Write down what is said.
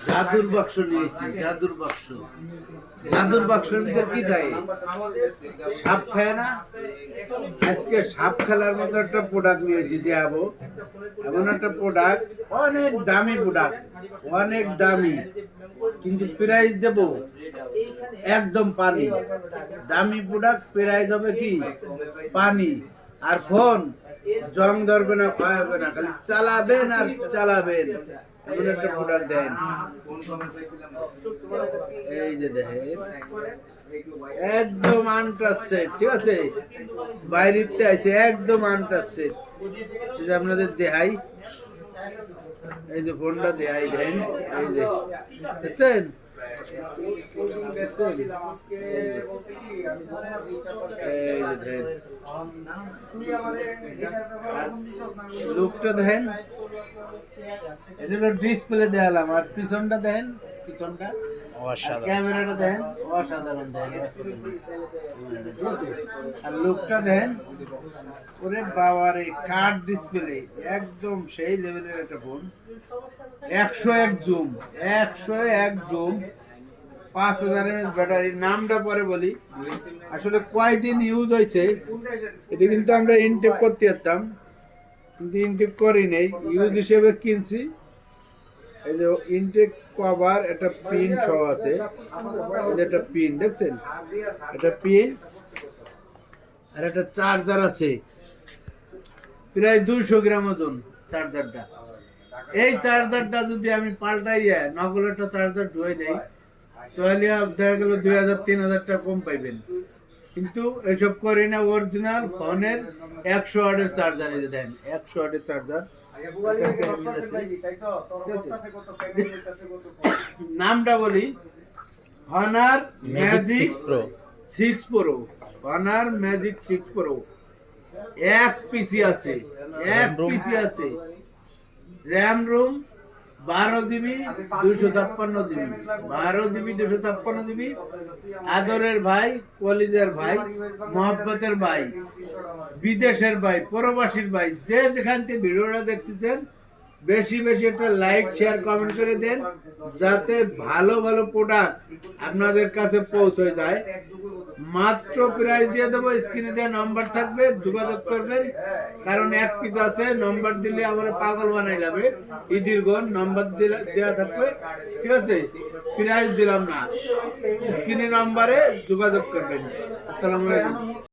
জাদুর বাক্স নিয়েছি, জাদুর বাক্স। জাদুর বাক্সের ভিতরে কি থাকে? সাপ খায় না? আজকে সাপ খেলার মতো একটা প্রোডাক্ট নিয়েছি, দেখাবো। এমন একটা প্রোডাক্ট, অনেক দামি প্রোডাক্ট, অনেক দামি, কিন্তু প্রাইস দেব একদম পানি। দামি প্রোডাক্ট, প্রাইস হবে কি পানি। আর ফোন জং ধরবে না, ক্ষয় হবে না, খালি চালাবেন আর চালাবেন। এমন একটা প্রোডাক্ট দেন। এই যে দেখেন, একদম আনটাচেড, ঠিক আছে? বাইরেতে আছে একদম আনটাচেড। এই যে আপনাদের দেখাই, এই যে ফোনটা দেখাই দেন, এই যে দেখছেন? লুকটা দেখেন, এটা হলো ডিসপ্লে দেখালাম, আর পিছনটা দেখেন, পিছনটা ক্যামেরাটা দেখেন, অসাধারণ দেখেন। আর লুকটা দেখেন, ওরে বাবারে, কার্ড ডিসপ্লে, একদম সেই লেভেলের একটা phone. 101 zoom, 101 zoom, 5000 mAh battery. নামটা পরে বলি, আসলে কয়দিন ইউজ হয়েছে এটা কিন্তু আমরা ইনটেক করতে যেতাম, কিন্তু ইনটেক করি নেই, ইউজ হিসেবে কিনছি। এই যে ইনটেক কভার, একটা পিন সহ আছে, এই যে একটা পিন দেখছেন, এটা পিন, আর একটা চার্জার আছে, প্রায় 200 গ্রাম ওজন চার্জারটা। এই চার্জারটা যদি আমি পাল্টাইয়া নকল একটা চার্জার ঢুয়ে দেই, তাহলে দেখা গেল 2000-3000 টাকা কম পাইবেন। কিন্তু এসব করি না, অরিজিনাল ফোনের 100 ওয়াটের চার্জার। এই যে দেন, 100 ওয়াটের চার্জার। নামটা বলি, honours magic 6 pro, honours magic 6 pro. এক পিসি আছে, এক পিসি আছে। RAM room 12 GB 256 GB, 12 GB 256 GB. আদরের ভাই, কলিজার ভাই, মহব্বতের ভাই, বিদেশের ভাই, প্রবাসীর ভাই, যে যেখান থেকে ভিডিওটা দেখতেছেন, বেশি বেশি একটা লাইক, শেয়ার, কমেন্ট করে দেন, যাতে ভালো ভালো প্রোডাক্ট আপনাদের কাছে পৌঁছে যায়। মাত্র প্রাইস দিয়ে দেবো, স্ক্রিনে দেওয়া নাম্বার থাকবে, যোগাযোগ করবেন। কারণ এক পিস আছে, নাম্বার দিলে আমার পাগল বানাই যাবে। দীর্ঘ নাম্বার দেওয়া থাকবে, ঠিক আছে? প্রাইস দিলাম না, স্ক্রিনে নাম্বারে যোগাযোগ করবেন। আসসালামু আলাইকুম।